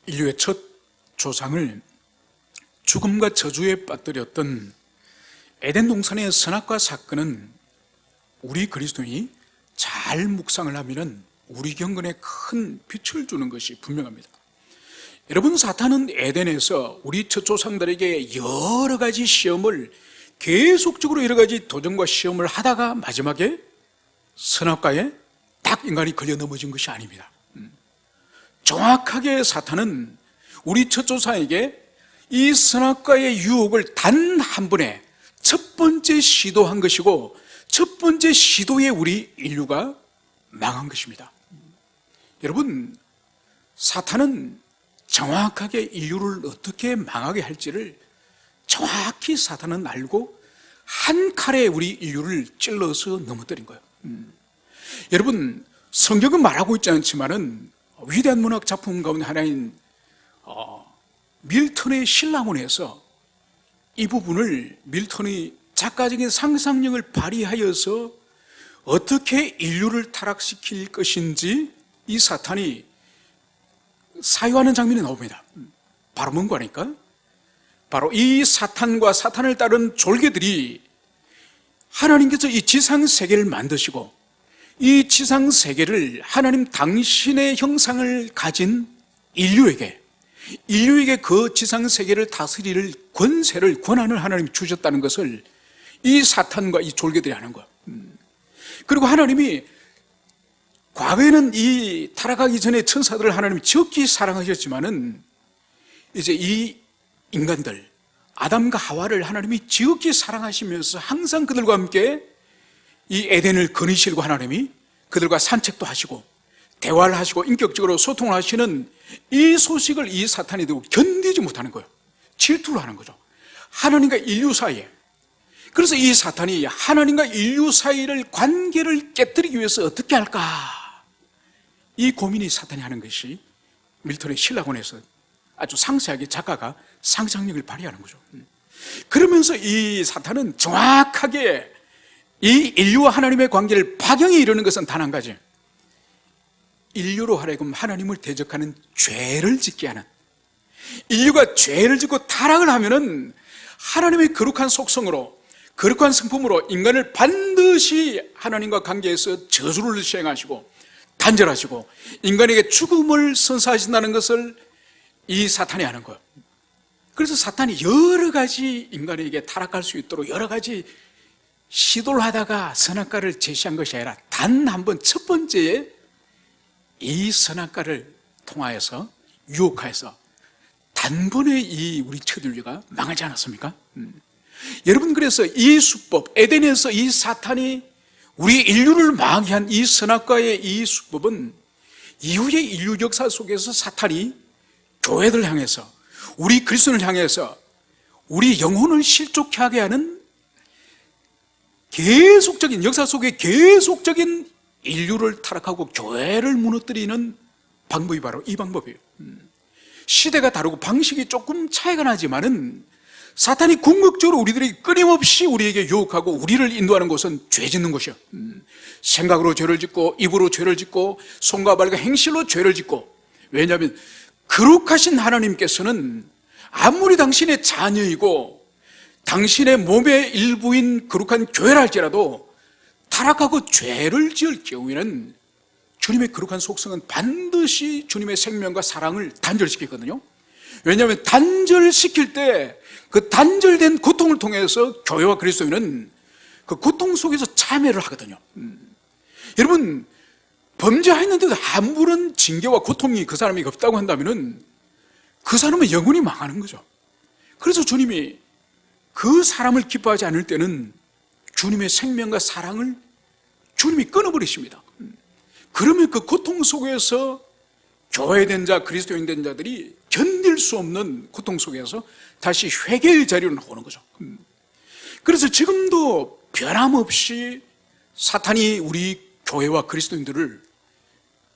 인류의 첫 조상을 죽음과 저주에 빠뜨렸던 에덴 동산의 선악과 사건은 우리 그리스도인이 잘 묵상을 하면 우리 경건에 큰 빛을 주는 것이 분명합니다. 여러분, 사탄은 에덴에서 우리 첫 조상들에게 여러 가지 시험을 계속적으로 여러 가지 도전과 시험을 하다가 마지막에 선악과에 딱 인간이 걸려 넘어진 것이 아닙니다. 정확하게 사탄은 우리 첫 조상에게 이 선악과의 유혹을 단 한 번에 첫 번째 시도한 것이고, 첫 번째 시도에 우리 인류가 망한 것입니다. 여러분, 사탄은 정확하게 인류를 어떻게 망하게 할지를 정확히 사탄은 알고 한 칼에 우리 인류를 찔러서 넘어뜨린 거예요. 여러분, 성경은 말하고 있지 않지만은 위대한 문학 작품 가운데 하나인 밀턴의 신라문에서 이 부분을 밀턴의 작가적인 상상력을 발휘하여서 어떻게 인류를 타락시킬 것인지 이 사탄이 사유하는 장면이 나옵니다. 바로 뭔가 하니까 바로 이 사탄과 사탄을 따른 졸개들이 하나님께서 이 지상세계를 만드시고 이 지상세계를 하나님 당신의 형상을 가진 인류에게 그 지상세계를 다스릴 권세를, 권한을 하나님이 주셨다는 것을 이 사탄과 이 졸개들이 아는 거예요. 그리고 하나님이 과거에는 이 타락하기 전에 천사들을 하나님이 지극히 사랑하셨지만은 이제 이 인간들, 아담과 하와를 하나님이 지극히 사랑하시면서 항상 그들과 함께 이 에덴을 거니시고 하나님이 그들과 산책도 하시고 대화를 하시고 인격적으로 소통을 하시는 이 소식을 이 사탄이 듣고 견디지 못하는 거예요. 질투를 하는 거죠. 하나님과 인류 사이에. 그래서 이 사탄이 하나님과 인류 사이를 관계를 깨뜨리기 위해서 어떻게 할까? 이 고민이 사탄이 하는 것이 밀턴의 신라곤에서 아주 상세하게 작가가 상상력을 발휘하는 거죠. 그러면서 이 사탄은 정확하게 이 인류와 하나님의 관계를 파경에 이르는 것은 단 한 가지, 인류로 하여금 하나님을 대적하는 죄를 짓게 하는, 인류가 죄를 짓고 타락을 하면은 하나님의 거룩한 속성으로, 거룩한 성품으로 인간을 반드시 하나님과 관계에서 저주를 시행하시고 단절하시고 인간에게 죽음을 선사하신다는 것을 이 사탄이 아는 거예요. 그래서 사탄이 여러 가지 인간에게 타락할 수 있도록 여러 가지 시도를 하다가 선악과를 제시한 것이 아니라 단 한 번, 첫 번째에 이 선악과를 통하여서 유혹하여서 단번에 이 우리 첫 인류가 망하지 않았습니까? 여러분, 그래서 이 수법, 에덴에서 이 사탄이 우리 인류를 망하게 한 이 선악과의 이 수법은 이후의 인류 역사 속에서 사탄이 교회들을 향해서, 우리 그리스도를 향해서 우리 영혼을 실족케 하게 하는 계속적인, 역사 속에 계속적인 인류를 타락하고 교회를 무너뜨리는 방법이 바로 이 방법이에요. 시대가 다르고 방식이 조금 차이가 나지만은 사탄이 궁극적으로 우리들이 끊임없이 우리에게 유혹하고 우리를 인도하는 것은 죄 짓는 것이에요. 생각으로 죄를 짓고 입으로 죄를 짓고 손과 발과 행실로 죄를 짓고. 왜냐하면 거룩하신 하나님께서는 아무리 당신의 자녀이고 당신의 몸의 일부인 거룩한 교회라 할지라도 타락하고 죄를 지을 경우에는 주님의 거룩한 속성은 반드시 주님의 생명과 사랑을 단절시키거든요. 왜냐하면 단절시킬 때 그 단절된 고통을 통해서 교회와 그리스도인은 그 고통 속에서 참여를 하거든요. 여러분, 범죄했는데도 아무런 징계와 고통이 그 사람에게 없다고 한다면은 그 사람은 영원히 망하는 거죠. 그래서 주님이 그 사람을 기뻐하지 않을 때는 주님의 생명과 사랑을 주님이 끊어버리십니다. 그러면 그 고통 속에서 교회된 자, 그리스도인 된 자들이 견딜 수 없는 고통 속에서 다시 회개의 자리로 나오는 거죠. 그래서 지금도 변함없이 사탄이 우리 교회와 그리스도인들을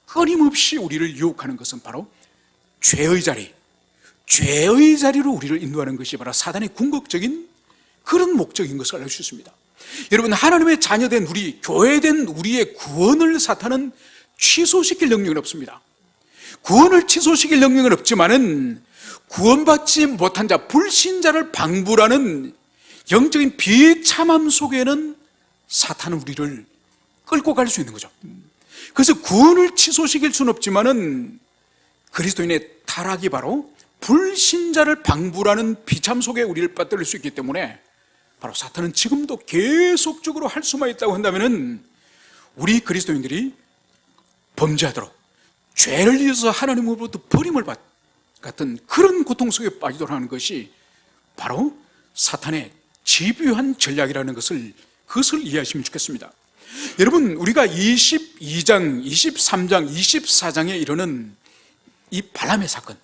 끊임없이 우리를 유혹하는 것은 바로 죄의 자리로 우리를 인도하는 것이 바로 사단의 궁극적인 그런 목적인 것을 알 수 있습니다. 여러분, 하나님의 자녀된 우리, 교회된 우리의 구원을 사탄은 취소시킬 능력은 없습니다. 구원을 취소시킬 능력은 없지만은 구원받지 못한 자, 불신자를 방불하는 영적인 비참함 속에는 사탄은 우리를 끌고 갈 수 있는 거죠. 그래서 구원을 취소시킬 수는 없지만은 그리스도인의 타락이 바로 불신자를 방불하는 비참 속에 우리를 빠뜨릴 수 있기 때문에 바로 사탄은 지금도 계속적으로 할 수만 있다고 한다면은 우리 그리스도인들이 범죄하도록 죄를 지어서 하나님으로부터 버림을 받 같은 그런 고통 속에 빠지도록 하는 것이 바로 사탄의 집요한 전략이라는 그것을 이해하시면 좋겠습니다. 여러분, 우리가 22장, 23장, 24장에 이르는 이 발람의 사건,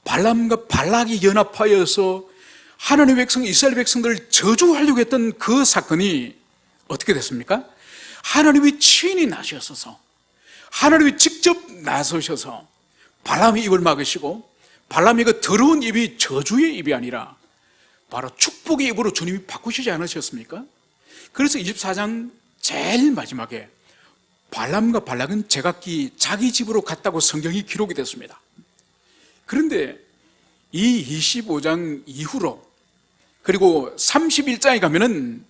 발람과 발락이 연합하여서 하나님의 백성, 이스라엘 백성들을 저주하려고 했던 그 사건이 어떻게 됐습니까? 하나님이 친히 나서셔서, 하나님이 직접 나서셔서 발람의 입을 막으시고, 발람의 그 더러운 입이 저주의 입이 아니라 바로 축복의 입으로 주님이 바꾸시지 않으셨습니까? 그래서 24장 제일 마지막에 발람과 발락은 제각기 자기 집으로 갔다고 성경이 기록이 됐습니다. 그런데 이 25장 이후로 그리고 31장에 가면은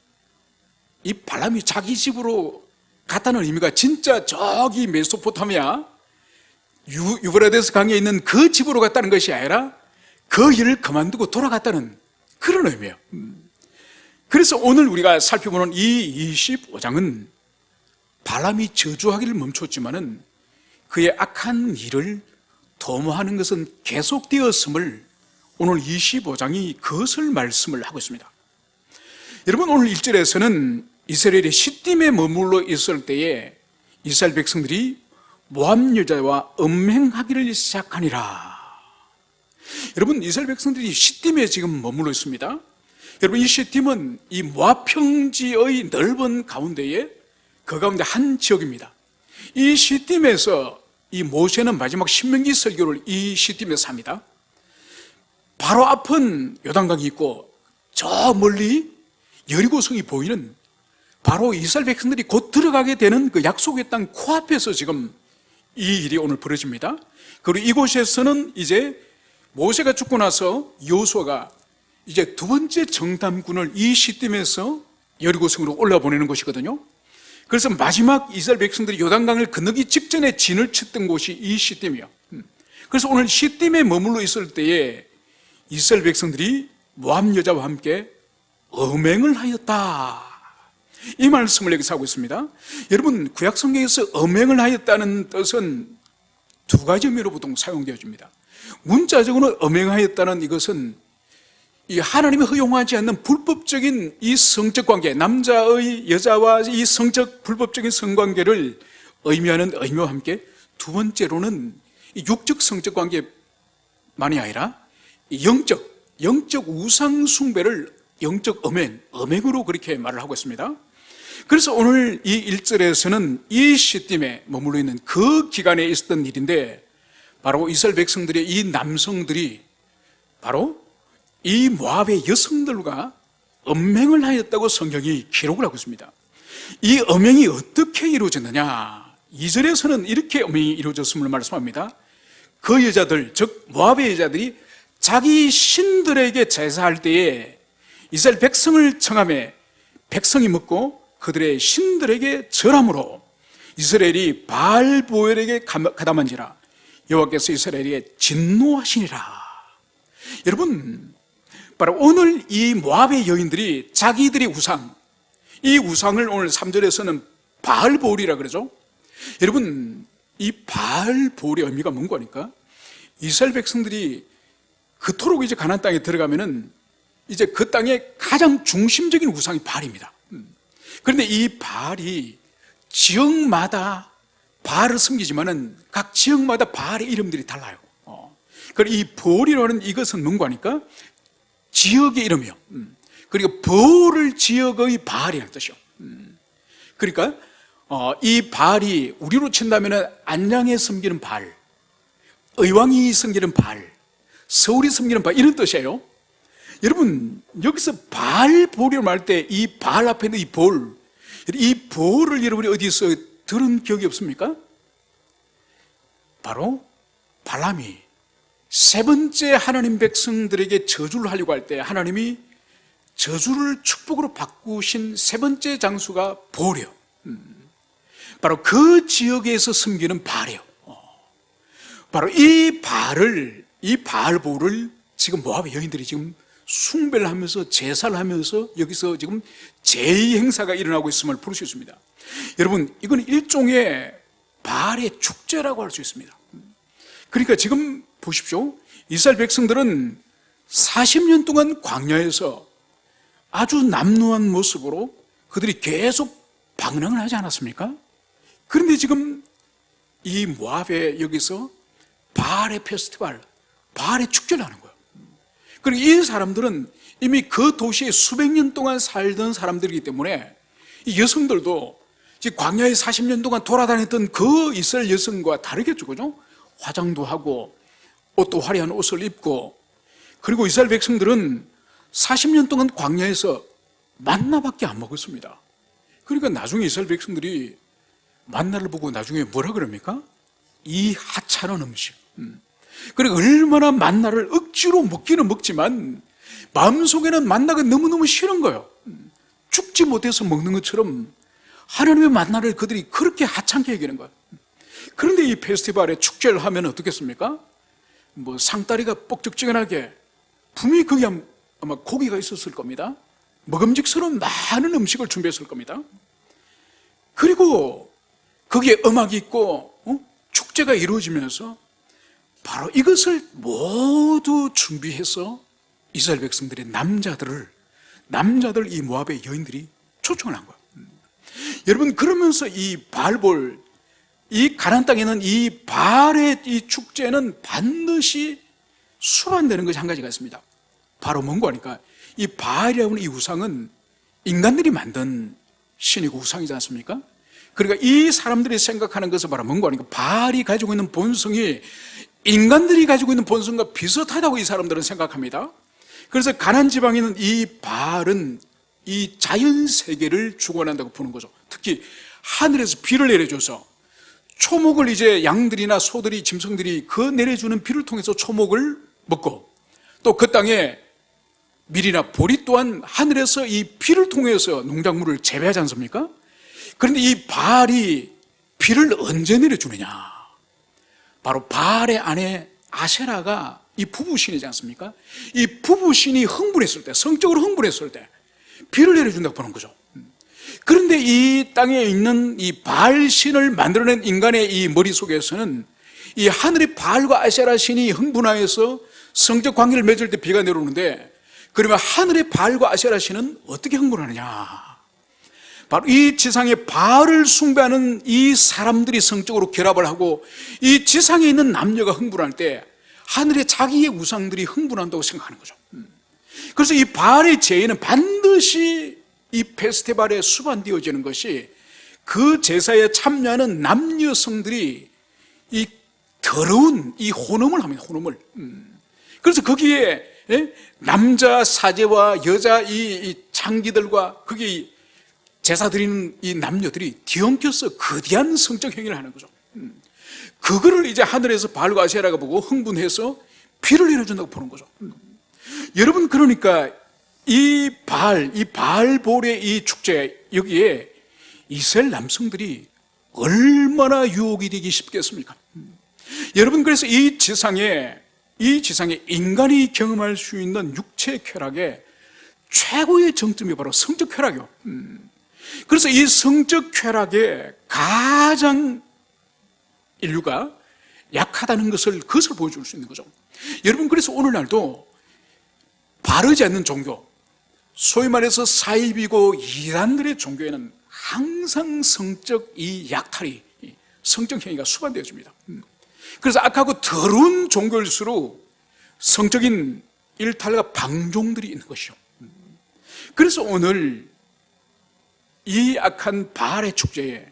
이 발람이 자기 집으로 갔다는 의미가 진짜 저기 메소포타미아 유브라데스 강에 있는 그 집으로 갔다는 것이 아니라 그 일을 그만두고 돌아갔다는 그런 의미예요. 그래서 오늘 우리가 살펴보는 이 25장은 발람이 저주하기를 멈췄지만은 그의 악한 일을 도모하는 것은 계속되었음을 오늘 25장이 그것을 말씀을 하고 있습니다. 여러분, 오늘 1절에서는 이스라엘이 시딤에 머물러 있을 때에 이스라엘 백성들이 모압 여자와 음행하기를 시작하니라. 여러분, 이스라엘 백성들이 시딤에 지금 머물러 있습니다. 여러분, 이 시딤은 이 모압 평지의 넓은 가운데에 그 가운데 한 지역입니다. 이 시딤에서 이 모세는 마지막 신명기 설교를 이 시딤에서 합니다. 바로 앞은 요단강이 있고 저 멀리 여리고성이 보이는 바로 이스라엘 백성들이 곧 들어가게 되는 그 약속의 땅 코앞에서 지금 이 일이 오늘 벌어집니다. 그리고 이곳에서는 이제 모세가 죽고 나서 여호수아가 이제 두 번째 정탐군을 이 시딤에서 여리고성으로 올라보내는 것이거든요. 그래서 마지막 이스라엘 백성들이 요단강을 건너기 직전에 진을 쳤던 곳이 이 시딤이에요. 그래서 오늘 시딤에 머물러 있을 때에 이스라엘 백성들이 모압 여자와 함께 음행을 하였다, 이 말씀을 여기서 하고 있습니다. 여러분, 구약 성경에서 음행을 하였다는 뜻은 두 가지 의미로 보통 사용되어집니다. 문자적으로는 음행하였다는 이것은 이 하나님이 허용하지 않는 불법적인 이 성적 관계, 남자의 여자와 이 성적 불법적인 성관계를 의미하는 의미와 함께 두 번째로는 이 육적 성적 관계만이 아니라 영적 우상 숭배를 영적 음행으로 그렇게 말을 하고 있습니다. 그래서 오늘 이 1절에서는 이 시딤에 머물러 있는 그 기간에 있었던 일인데, 바로 이스라엘 백성들의 이 남성들이 바로 이 모압의 여성들과 음행을 하였다고 성경이 기록을 하고 있습니다. 이 음행이 어떻게 이루어졌느냐, 2절에서는 이렇게 음행이 이루어졌음을 말씀합니다. 그 여자들, 즉 모압의 여자들이 자기 신들에게 제사할 때에 이스라엘 백성을 청함에 백성이 먹고 그들의 신들에게 절함으로 이스라엘이 바알 보엘에게 가담한지라 여호와께서 이스라엘에게 진노하시니라. 여러분, 바로 오늘 이 모압의 여인들이 자기들의 우상, 이 우상을 오늘 3절에서는 바알 보엘이라 그러죠. 여러분, 이 바알 보엘의 의미가 뭔가 하니까 이스라엘 백성들이 그토록 이제 가나안 땅에 들어가면은 이제 그 땅의 가장 중심적인 우상이 바알입니다. 그런데 이 바알이 지역마다 바알을 섬기지만은 각 지역마다 바알의 이름들이 달라요. 그리고 이 보엘이라는 이것은 뭔가 하니까 지역의 이름이요. 그리고 보를 지역의 바알이라는 뜻이요. 그러니까 이 바알이 우리로 친다면 안양에 섬기는 바알, 의왕이 섬기는 바알, 서울이 섬기는 바알, 이런 뜻이에요. 여러분, 여기서 바알 보리를 말 때 이 바알 앞에 있는 이 볼, 이 볼을 여러분이 어디서 들은 기억이 없습니까? 바로 발람이 세 번째 하나님 백성들에게 저주를 하려고 할 때 하나님이 저주를 축복으로 바꾸신 세 번째 장수가 보려. 바로 그 지역에서 섬기는 바알이에요. 바로 이 바알보를 지금 모압의 여인들이 지금 숭배를 하면서 제사를 하면서 여기서 지금 제의 행사가 일어나고 있음을 볼 수 있습니다. 여러분, 이건 일종의 바알의 축제라고 할 수 있습니다. 그러니까 지금 보십시오. 이스라엘 백성들은 40년 동안 광야에서 아주 남루한 모습으로 그들이 계속 방랑을 하지 않았습니까? 그런데 지금 이 모압에 여기서 바알의 페스티벌, 바알의 축제를 하는 거예요. 그리고 이 사람들은 이미 그 도시에 수백 년 동안 살던 사람들이기 때문에 이 여성들도 광야에 40년 동안 돌아다녔던 그 이스라엘 여성과 다르겠죠, 그죠? 화장도 하고 옷도 화려한 옷을 입고, 그리고 이스라엘 백성들은 40년 동안 광야에서 만나밖에 안 먹었습니다. 그러니까 나중에 이스라엘 백성들이 만나를 보고 나중에 뭐라 그럽니까? 이 하찮은 음식. 그리고 얼마나 만나를 억지로 먹기는 먹지만 마음속에는 만나가 너무너무 싫은 거예요. 죽지 못해서 먹는 것처럼 하나님의 만나를 그들이 그렇게 하찮게 여기는 거예요. 그런데 이 페스티벌에 축제를 하면 어떻겠습니까? 뭐 상다리가 뻑적지근하게, 분명히 거기 아마 고기가 있었을 겁니다. 먹음직스러운 많은 음식을 준비했을 겁니다. 그리고 거기에 음악이 있고 축제가 이루어지면서 바로 이것을 모두 준비해서 이스라엘 백성들의 남자들 이 모압의 여인들이 초청을 한 거예요. 여러분, 그러면서 이 바알볼, 이 가나안 땅에 있는 이 바알의 이 축제는 반드시 수반되는 것이 한 가지가 있습니다. 바로 뭔가 하니까 이 바알이라고 하는 이 우상은 인간들이 만든 신이고 우상이지 않습니까? 그러니까 이 사람들이 생각하는 것은 바로 뭔가 하니까 바알이 가지고 있는 본성이 인간들이 가지고 있는 본성과 비슷하다고 이 사람들은 생각합니다. 그래서 가나안 지방에 있는 이 바알은 이 자연 세계를 주관한다고 보는 거죠. 특히 하늘에서 비를 내려줘서 초목을 이제 양들이나 소들이, 짐승들이 그 내려주는 비를 통해서 초목을 먹고, 또 그 땅에 밀이나 보리 또한 하늘에서 이 비를 통해서 농작물을 재배하지 않습니까? 그런데 이 바알이 비를 언제 내려주느냐? 바로 바알의 아내 아세라가 이 부부신이지 않습니까? 이 부부신이 흥분했을 때, 성적으로 흥분했을 때 비를 내려준다고 보는 거죠. 그런데 이 땅에 있는 이 바알신을 만들어낸 인간의 이 머릿속에서는 이 하늘의 바알과 아세라 신이 흥분하여서 성적 관계를 맺을 때 비가 내려오는데, 그러면 하늘의 바알과 아세라 신은 어떻게 흥분하느냐? 바로 이 지상에 바알을 숭배하는 이 사람들이 성적으로 결합을 하고 이 지상에 있는 남녀가 흥분할 때 하늘의 자기의 우상들이 흥분한다고 생각하는 거죠. 그래서 이 바알의 제의는 반드시 이 페스티벌에 수반되어지는 것이, 그 제사에 참여하는 남녀성들이 이 더러운 이 혼음을 합니다. 혼음을. 그래서 거기에 남자 사제와 여자 이 창기들과 거기 제사 드리는 이 남녀들이 뒤엉켜서 거대한 성적 행위를 하는 거죠. 그거를 이제 하늘에서 바알과 아세라가 보고 흥분해서 비를 내려준다고 보는 거죠. 여러분, 그러니까 이 바알볼의 이 축제, 여기에 이스라엘 남성들이 얼마나 유혹이 되기 쉽겠습니까? 여러분, 그래서 이 지상에 인간이 경험할 수 있는 육체 쾌락의 최고의 정점이 바로 성적 쾌락이요. 그래서 이 성적 쾌락에 가장 인류가 약하다는 것을, 그것을 보여줄 수 있는 거죠. 여러분, 그래서 오늘날도 바르지 않는 종교, 소위 말해서 사이비고 이단들의 종교에는 항상 성적 이 약탈이, 성적 행위가 수반되어집니다. 그래서 악하고 더러운 종교일수록 성적인 일탈과 방종들이 있는 것이죠. 그래서 오늘 이 악한 바알의 축제에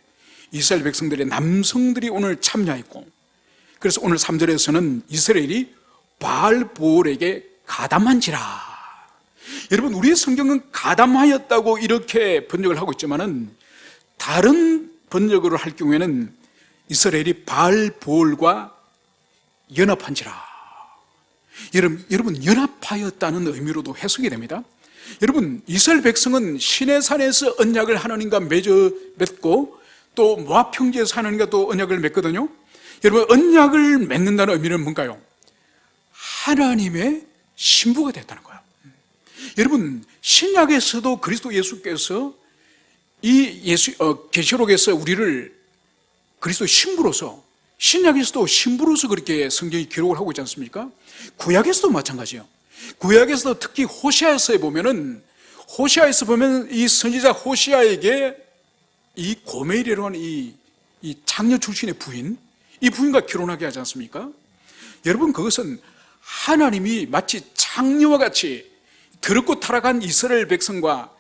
이스라엘 백성들의 남성들이 오늘 참여했고, 그래서 오늘 3절에서는 이스라엘이 바알볼에게 가담한지라. 여러분, 우리의 성경은 가담하였다고 이렇게 번역을 하고 있지만은 다른 번역으로 할 경우에는 이스라엘이 바알볼과 연합한지라. 여러분 연합하였다는 의미로도 해석이 됩니다. 여러분, 이스라엘 백성은 시내산에서 언약을 하나님과 맺고 또 모압 평지에서 하나님과 또 언약을 맺거든요. 여러분, 언약을 맺는다는 의미는 뭔가요? 하나님의 신부가 됐다는 거예요. 여러분, 신약에서도 그리스도 예수께서 계시록에서 우리를 그리스도의 신부로서, 신약에서도 신부로서 그렇게 성경이 기록을 하고 있지 않습니까? 구약에서도 마찬가지예요. 구약에서도 특히 호시아에서 보면 이 선지자 호시아에게 이 고멜이라고 하는 이 장녀 출신의 부인, 이 부인과 결혼하게 하지 않습니까? 여러분, 그것은 하나님이 마치 장녀와 같이 더럽고 타락한 이스라엘 백성과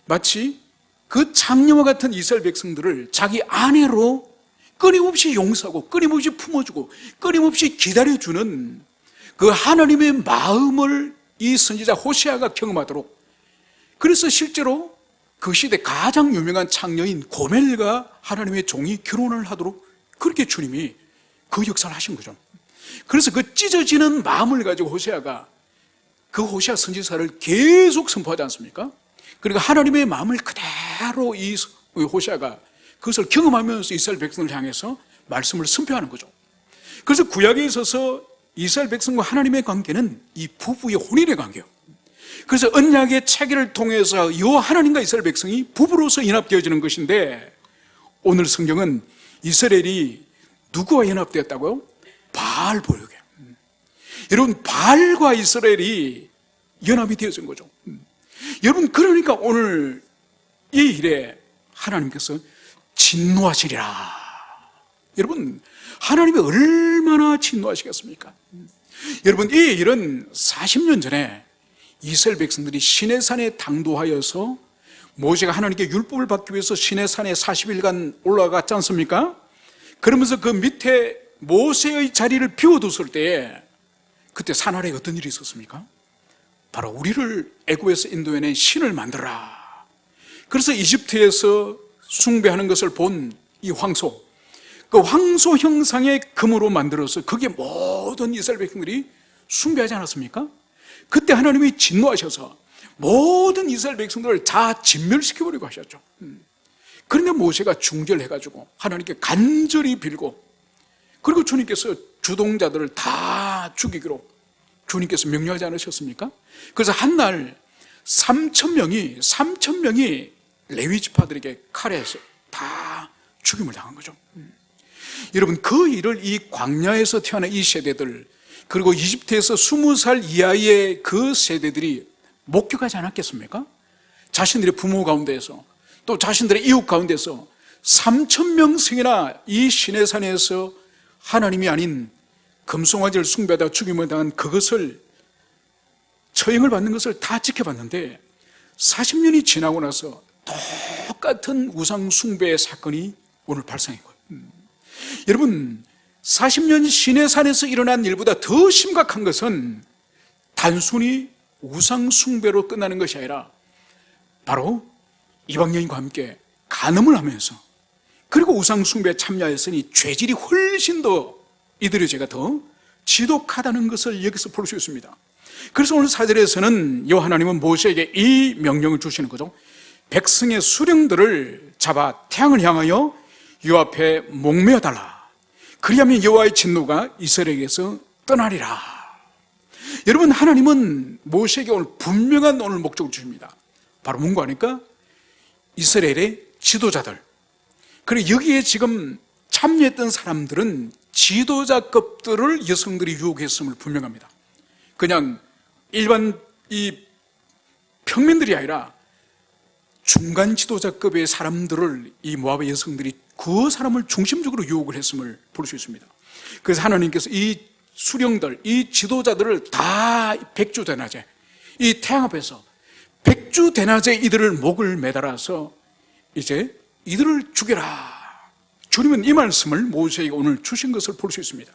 마치 그 장녀와 같은 이스라엘 백성들을 자기 아내로 끊임없이 용서하고 끊임없이 품어주고 끊임없이 기다려주는 그 하나님의 마음을 이 선지자 호시아가 경험하도록, 그래서 실제로 그 시대 가장 유명한 창녀인 고멜과 하나님의 종이 결혼을 하도록 그렇게 주님이 그 역사를 하신 거죠. 그래서 그 찢어지는 마음을 가지고 호시아가 그 호시아 선지자를 계속 선포하지 않습니까? 그러니까 하나님의 마음을 그대로 이 호시아가 그것을 경험하면서 이스라엘 백성을 향해서 말씀을 선포하는 거죠. 그래서 구약에 있어서 이스라엘 백성과 하나님의 관계는 이 부부의 혼인의 관계예요. 그래서 언약의 체계를 통해서 여호와 하나님과 이스라엘 백성이 부부로서 연합되어지는 것인데, 오늘 성경은 이스라엘이 누구와 연합되었다고요? 바알 보역에. 여러분, 바알과 이스라엘이 연합이 되어진 거죠. 여러분, 그러니까 오늘 이 일에 하나님께서 진노하시리라. 여러분, 하나님이 얼마나 진노하시겠습니까? 여러분, 이 일은 40년 전에 이스라엘 백성들이 시내산에 당도하여서 모세가 하나님께 율법을 받기 위해서 시내산에 40일간 올라갔지 않습니까? 그러면서 그 밑에 모세의 자리를 비워뒀을 때에 그때 산 아래에 어떤 일이 있었습니까? 바로 우리를 애굽에서 인도해낸 신을 만들어라. 그래서 이집트에서 숭배하는 것을 본 이 황소, 그 황소 형상의 금으로 만들어서 거기에 모든 이스라엘 백성들이 숭배하지 않았습니까? 그때 하나님이 진노하셔서 모든 이스라엘 백성들을 다 진멸시켜버리고 하셨죠. 그런데 모세가 중절해가지고 하나님께 간절히 빌고, 그리고 주님께서 주동자들을 다 죽이기로 주님께서 명령하지 않으셨습니까? 그래서 한날 3,000명이 레위 지파들에게 칼에서 다 죽임을 당한 거죠. 여러분, 그 일을 이 광야에서 태어난 이 세대들, 그리고 이집트에서 20살 이하의 그 세대들이 목격하지 않았겠습니까? 자신들의 부모 가운데서, 또 자신들의 이웃 가운데서 3,000명씩이나 이 시내산에서 하나님이 아닌 금송아지를 숭배하다 죽임을 당한 그것을, 처형을 받는 것을 다 지켜봤는데, 40년이 지나고 나서 똑같은 우상 숭배의 사건이 오늘 발생한 거예요. 여러분, 40년 시내산에서 일어난 일보다 더 심각한 것은 단순히 우상 숭배로 끝나는 것이 아니라 바로 이방 여인과 함께 간음을 하면서, 그리고 우상 숭배에 참여했으니 죄질이 훨씬 더, 이들의 죄가 더 지독하다는 것을 여기서 볼 수 있습니다. 그래서 오늘 4절에서는 여호와 하나님은 모세에게 이 명령을 주시는 거죠. 백성의 수령들을 잡아 태양을 향하여 여호와 앞에 목매어 달라. 그리하면 여호와의 진노가 이스라엘에게서 떠나리라. 여러분, 하나님은 모세에게 오늘 분명한 오늘 목적을 주십니다. 바로 뭔가 하니까 이스라엘의 지도자들, 그리고 여기에 지금 참여했던 사람들은 지도자급들을 여성들이 유혹했음을 분명합니다. 그냥 일반 이 평민들이 아니라 중간 지도자급의 사람들을 이 모압의 여성들이 그 사람을 중심적으로 유혹을 했음을 볼 수 있습니다. 그래서 하나님께서 이 수령들, 이 지도자들을 다 백주대낮에, 이 태양 앞에서 백주대낮에 이들을 목을 매달아서 이제 이들을 죽여라. 주님은 이 말씀을 모세에게 오늘 주신 것을 볼 수 있습니다.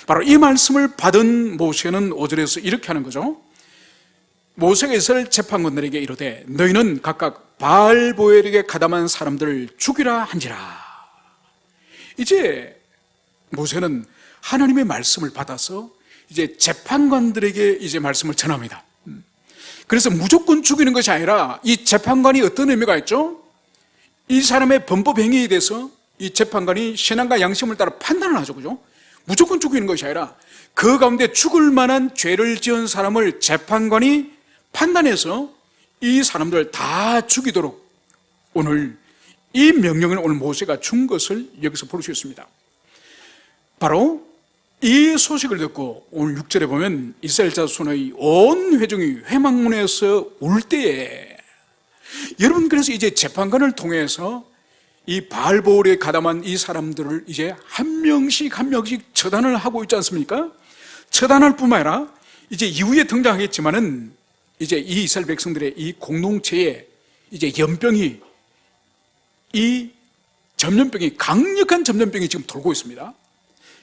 바로 이 말씀을 받은 모세는 5절에서 이렇게 하는 거죠. 모세가 이스라엘 재판관들에게 이르되 너희는 각각 바알보엘에게 가담한 사람들을 죽이라 한지라. 이제 모세는 하나님의 말씀을 받아서 이제 재판관들에게 이제 말씀을 전합니다. 그래서 무조건 죽이는 것이 아니라 이 재판관이 어떤 의미가 있죠? 이 사람의 범법 행위에 대해서 이 재판관이 신앙과 양심을 따라 판단을 하죠. 그죠? 무조건 죽이는 것이 아니라 그 가운데 죽을 만한 죄를 지은 사람을 재판관이 판단해서 이 사람들 다 죽이도록 오늘 이 명령을 오늘 모세가 준 것을 여기서 볼 수 있습니다. 바로 이 소식을 듣고 오늘 6절에 보면 이스라엘 자손의 온 회중이 회막문에서 울 때에, 여러분, 그래서 이제 재판관을 통해서 이 바알보울에 가담한 이 사람들을 이제 한 명씩 처단을 하고 있지 않습니까? 처단할 뿐만 아니라 이제 이후에 등장하겠지만은 이제 이 이스라엘 백성들의 이 공동체에 이제 연병이, 이 전염병이, 강력한 전염병이 지금 돌고 있습니다.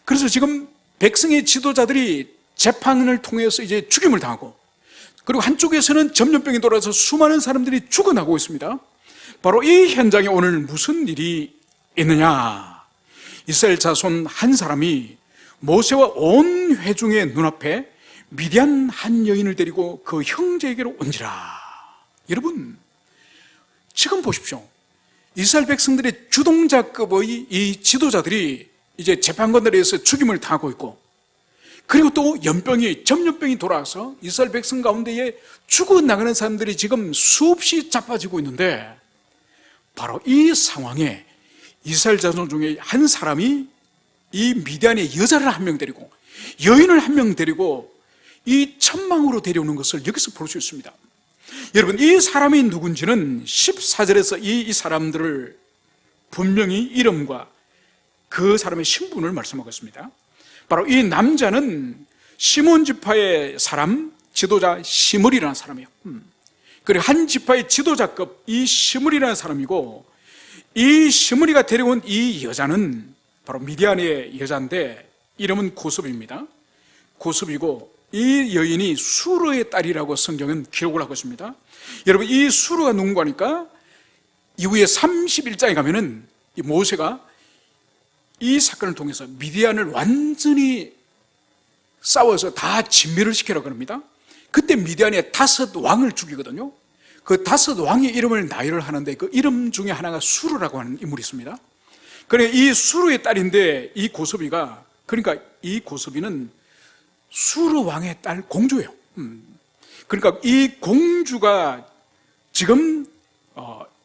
그래서 지금 백성의 지도자들이 재판을 통해서 이제 죽임을 당하고, 그리고 한쪽에서는 전염병이 돌아서 수많은 사람들이 죽어나고 있습니다. 바로 이 현장에 오늘 무슨 일이 있느냐? 이스라엘 자손 한 사람이 모세와 온 회중의 눈앞에 미디안 한 여인을 데리고 그 형제에게로 온지라. 여러분, 지금 보십시오. 이스라엘 백성들의 주동자급의 이 지도자들이 이제 재판관들에 의해서 죽임을 당하고 있고, 그리고 또 전염병이 돌아와서 이스라엘 백성 가운데에 죽어나가는 사람들이 지금 수없이 자빠지고 있는데, 바로 이 상황에 이스라엘 자손 중에 한 사람이 이 미디안의 여자를 한 명 데리고, 여인을 한 명 데리고 이 천망으로 데려오는 것을 여기서 볼 수 있습니다. 여러분, 이 사람이 누군지는 14절에서 이 사람들을 분명히 이름과 그 사람의 신분을 말씀하고 있습니다. 바로 이 남자는 시몬 지파의 사람, 지도자 시므리라는 사람이에요. 그리고 한 지파의 지도자급 이 시므리라는 사람이고, 이 시므리가 데려온 이 여자는 바로 미디안의 여자인데 이름은 고섭입니다. 고섭이고, 이 여인이 수르의 딸이라고 성경은 기록을 하고 있습니다. 여러분, 이 수르가 누군가 하니까 이후에 31장에 가면은 이 모세가 이 사건을 통해서 미디안을 완전히 싸워서 다 진멸을 시키라고 합니다. 그때 미디안의 5 왕을 죽이거든요. 그 5 왕의 이름을 나열을 하는데 그 이름 중에 하나가 수르라고 하는 인물이 있습니다. 그래, 이 수르의 딸인데 이 고섭이가, 그러니까 이 고섭이는 수르 왕의 딸 공주예요. 그러니까 이 공주가 지금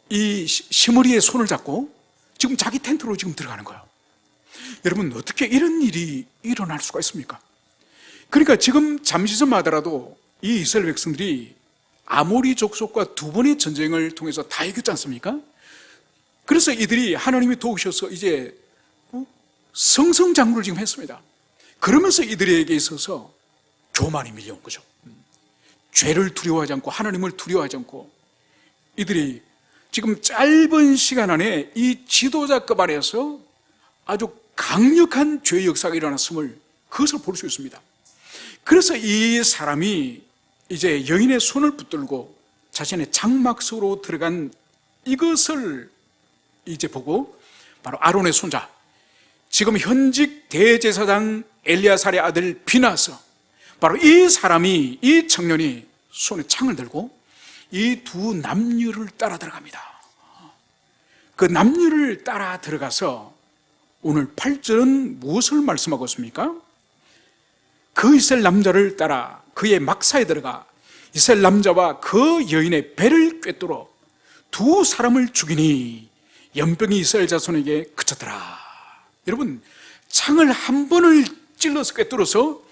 이 시므리의 손을 잡고 지금 자기 텐트로 지금 들어가는 거예요. 여러분, 어떻게 이런 일이 일어날 수가 있습니까? 그러니까 지금 잠시 전마더라도 이 이스라엘 백성들이 아모리 족속과 2번의 전쟁을 통해서 다 이겼지 않습니까? 그래서 이들이 하나님이 도우셔서 이제 승승장구를 지금 했습니다. 그러면서 이들에게 있어서 교만이 밀려온 거죠. 죄를 두려워하지 않고 하나님을 두려워하지 않고 이들이 지금 짧은 시간 안에 이 지도자급 안에서 아주 강력한 죄의 역사가 일어났음을, 그것을 볼 수 있습니다. 그래서 이 사람이 이제 여인의 손을 붙들고 자신의 장막 속으로 들어간 이것을 이제 보고, 바로 아론의 손자, 지금 현직 대제사장 엘리야살의 아들 비나스, 바로 이 사람이, 이 청년이 손에 창을 들고 이 2 남녀를 따라 들어갑니다. 그 남녀를 따라 들어가서 오늘 8절은 무엇을 말씀하고 있습니까? 그 이스라엘 남자를 따라 그의 막사에 들어가 이스라엘 남자와 그 여인의 배를 꿰뚫어 2 사람을 죽이니 연병이 이스라엘 자손에게 그쳤더라. 여러분, 창을 한 번을 찔러서 꿰뚫어서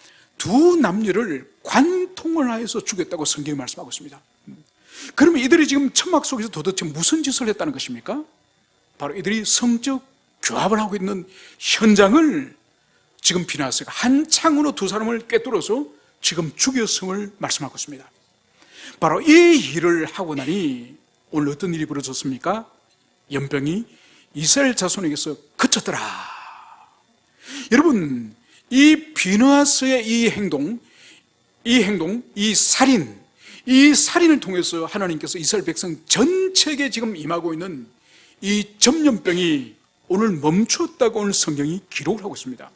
2 남녀를 관통을 하여서 죽였다고 성경이 말씀하고 있습니다. 그러면 이들이 지금 천막 속에서 도대체 무슨 짓을 했다는 것입니까? 바로 이들이 성적 교합을 하고 있는 현장을 지금 비나스가 한 창으로 2 사람을 꿰뚫어서 지금 죽였음을 말씀하고 있습니다. 바로 이 일을 하고 나니 오늘 어떤 일이 벌어졌습니까? 연병이 이스라엘 자손에게서 그쳤더라. 여러분, 이 비나스의 이 행동, 이 살인을 통해서 하나님께서 이스라엘 백성 전체에게 지금 임하고 있는 이 전염병이 오늘 멈췄다고 오늘 성경이 기록을 하고 있습니다.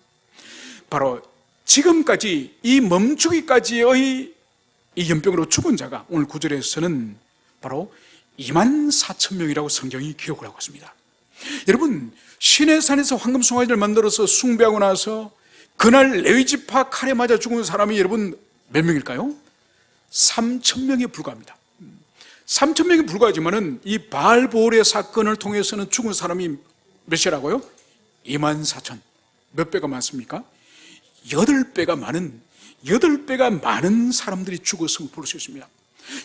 바로 지금까지 이 멈추기까지의 이 연병으로 죽은 자가 오늘 9절에서는 바로 24,000명이라고 성경이 기록을 하고 있습니다. 여러분, 시내산에서 황금송아지를 만들어서 숭배하고 나서 그날 레위지파 칼에 맞아 죽은 사람이 여러분 몇 명일까요? 3,000명에 불과합니다. 3,000명에 불과하지만은 이 바알보올의 사건을 통해서는 죽은 사람이 몇이라고요? 24,000. 몇 배가 많습니까? 8배가 많은 사람들이 죽었음을 볼 수 있습니다.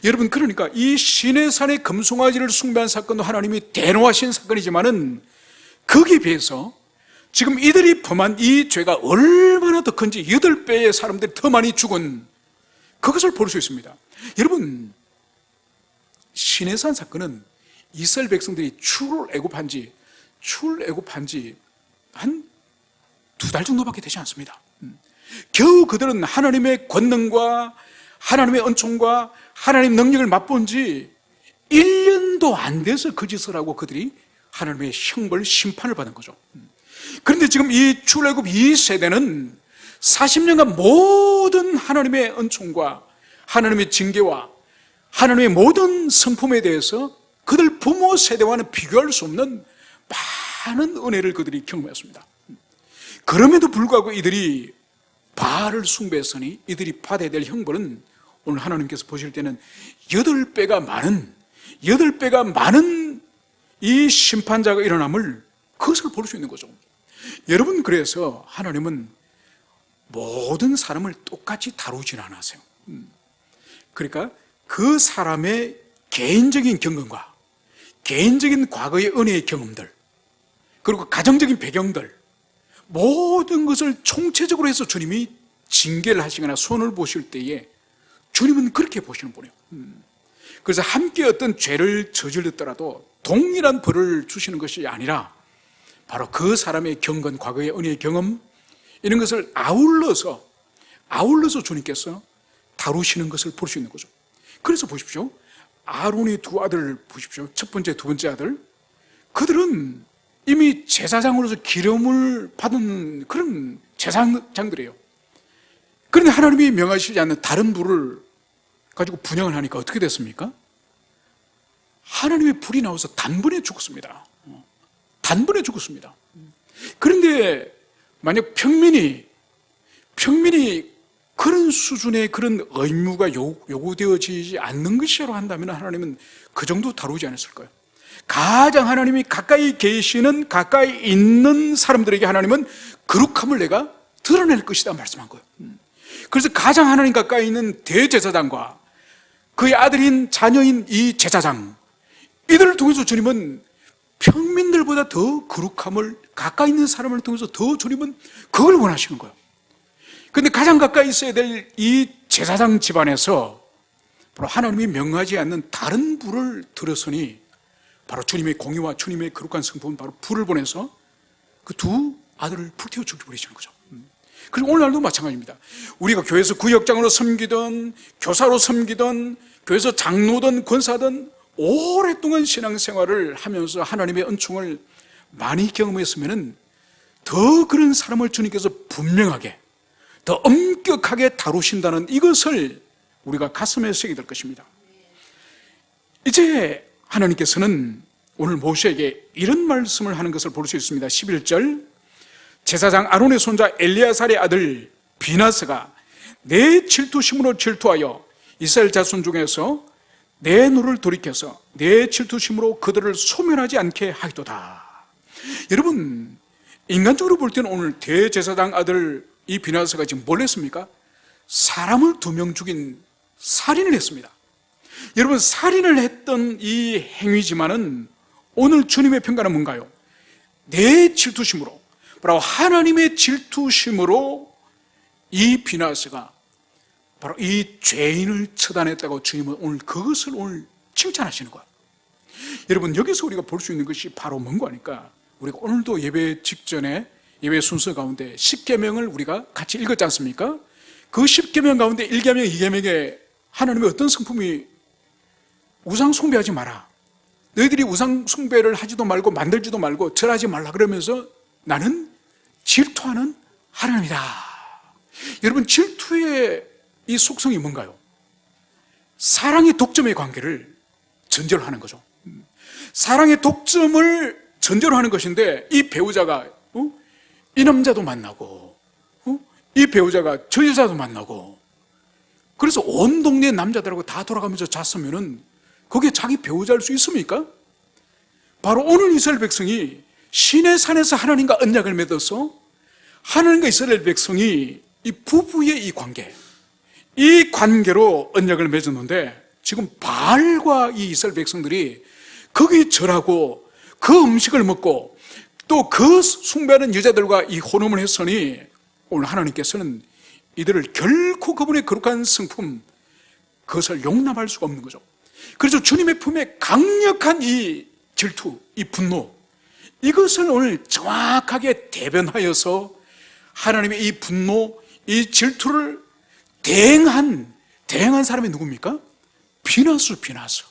여러분, 그러니까 이 시내산의 금송아지를 숭배한 사건도 하나님이 대노하신 사건이지만은 거기에 비해서 지금 이들이 범한 이 죄가 얼마나 더 큰지 8배의 사람들이 더 많이 죽은 그것을 볼 수 있습니다. 여러분, 시내산 사건은 이스라엘 백성들이 출애굽한 지 한 2달 정도밖에 되지 않습니다. 겨우 그들은 하나님의 권능과 하나님의 은총과 하나님의 능력을 맛본 지 1년도 안 돼서 그 짓을 하고 그들이 하나님의 형벌 심판을 받은 거죠. 그런데 지금 이 출애굽 2세대는 40년간 모든 하나님의 은총과 하나님의 징계와 하나님의 모든 성품에 대해서 그들 부모 세대와는 비교할 수 없는 많은 은혜를 그들이 경험했습니다. 그럼에도 불구하고 이들이 바알을 숭배했으니 이들이 받아야 될 형벌은 오늘 하나님께서 보실 때는 8배가 많은 이 심판자가 일어남을 그것을 볼 수 있는 거죠. 여러분, 그래서 하나님은 모든 사람을 똑같이 다루진 않으세요. 그러니까 그 사람의 개인적인 경험과 개인적인 과거의 은혜의 경험들, 그리고 가정적인 배경들, 모든 것을 총체적으로 해서 주님이 징계를 하시거나 손을 보실 때에 주님은 그렇게 보시는 분이에요. 그래서 함께 어떤 죄를 저질렀더라도 동일한 벌을 주시는 것이 아니라 바로 그 사람의 경건, 과거의 은혜의 경험, 이런 것을 아울러서 주님께서 다루시는 것을 볼 수 있는 거죠. 그래서 보십시오. 아론의 두 아들 보십시오. 첫 번째, 두 번째 아들, 그들은 이미 제사장으로서 기름을 받은 그런 제사장들이에요. 그런데 하나님이 명하시지 않는 다른 불을 가지고 분향을 하니까 어떻게 됐습니까? 하나님의 불이 나와서 단번에 죽었습니다. 단번에 죽었습니다. 그런데 만약 평민이 그런 수준의 그런 의무가 요구되어지지 않는 것이라고 한다면 하나님은 그 정도 다루지 않았을 거예요. 가장 하나님이 가까이 계시는, 가까이 있는 사람들에게 하나님은 거룩함을 내가 드러낼 것이다 말씀한 거예요. 그래서 가장 하나님 가까이 있는 대제사장과 그의 아들인 자녀인 이 제사장, 이들을 통해서 주님은 평민들보다 더 거룩함을, 가까이 있는 사람을 통해서 더 주님은 그걸 원하시는 거예요. 그런데 가장 가까이 있어야 될 이 제사장 집안에서 바로 하나님이 명하지 않는 다른 불을 들었으니 바로 주님의 공의와 주님의 거룩한 성품은 바로 불을 보내서 그 두 아들을 불태워 죽여버리시는 거죠. 그리고 오늘날도 마찬가지입니다. 우리가 교회에서 구역장으로 섬기든 교사로 섬기든 교회에서 장로든 권사든 오랫동안 신앙생활을 하면서 하나님의 은총을 많이 경험했으면 더 그런 사람을 주님께서 분명하게, 더 엄격하게 다루신다는 이것을 우리가 가슴에 새기게 될 것입니다. 이제 하나님께서는 오늘 모세에게 이런 말씀을 하는 것을 볼 수 있습니다. 11절, 제사장 아론의 손자 엘리야살의 아들 비나스가 내 질투심으로 질투하여 이스라엘 자손 중에서 내 노를 돌이켜서 내 질투심으로 그들을 소멸하지 않게 하이도다. 여러분, 인간적으로 볼 때는 오늘 대제사장 아들 이 비나스가 지금 뭘 했습니까? 사람을 2명 죽인 살인을 했습니다. 여러분, 살인을 했던 이 행위지만은 오늘 주님의 평가는 뭔가요? 내 질투심으로, 바로 하나님의 질투심으로 이 비나스가 바로 이 죄인을 처단했다고 주님은 오늘 그것을 오늘 칭찬하시는 거예요. 여러분, 여기서 우리가 볼 수 있는 것이 바로 뭔가 하니까 우리가 오늘도 예배 직전에 예배 순서 가운데 10계명을 우리가 같이 읽었지 않습니까? 그 10계명 가운데 1계명, 2계명에 하나님의 어떤 성품이 우상 숭배하지 마라, 너희들이 우상 숭배를 하지도 말고 만들지도 말고 절하지 말라 그러면서 나는 질투하는 하나님이다 여러분, 질투의 이 속성이 뭔가요? 사랑의 독점의 관계를 전제로 하는 거죠. 사랑의 독점을 전제로 하는 것인데, 이 배우자가 이 남자도 만나고 이 배우자가 저 여자도 만나고, 그래서 온 동네 남자들하고 다 돌아가면서 잤으면은 그게 자기 배우자일 수 있습니까? 바로 오늘 이스라엘 백성이 시내 산에서 하나님과 언약을 맺어서 하나님과 이스라엘 백성이 이 부부의 이 관계로 언약을 맺었는데, 지금 바알과 이 이스라엘 백성들이 거기 절하고 그 음식을 먹고 또 그 숭배하는 여자들과 이 혼음을 했으니, 오늘 하나님께서는 이들을 결코 그분의 거룩한 성품, 그것을 용납할 수가 없는 거죠. 그래서 주님의 품에 강력한 이 질투, 이 분노, 이것을 오늘 정확하게 대변하여서 하나님의 이 분노, 이 질투를 대행한 사람이 누굽니까? 비나스.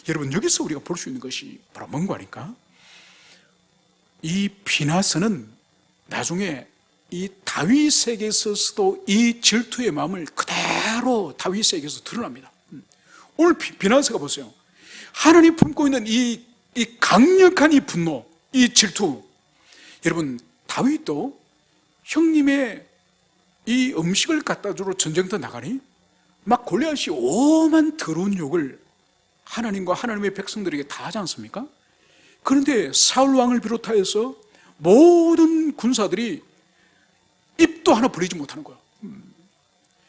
여러분, 여기서 우리가 볼 수 있는 것이 바로 뭔가 하니까, 이 비나스는 나중에 이 다윗에게서도 이 질투의 마음을 그대로 다윗에게서 드러납니다. 오늘 비나스가 보세요. 하나님 품고 있는 이 강력한 이 분노, 이 질투. 여러분, 다윗도 형님의 이 음식을 갖다 주러 전쟁터 나가니 막 골리앗이 오만 더러운 욕을 하나님과 하나님의 백성들에게 다 하지 않습니까? 그런데 사울 왕을 비롯하여서 모든 군사들이 입도 하나 벌리지 못하는 거예요.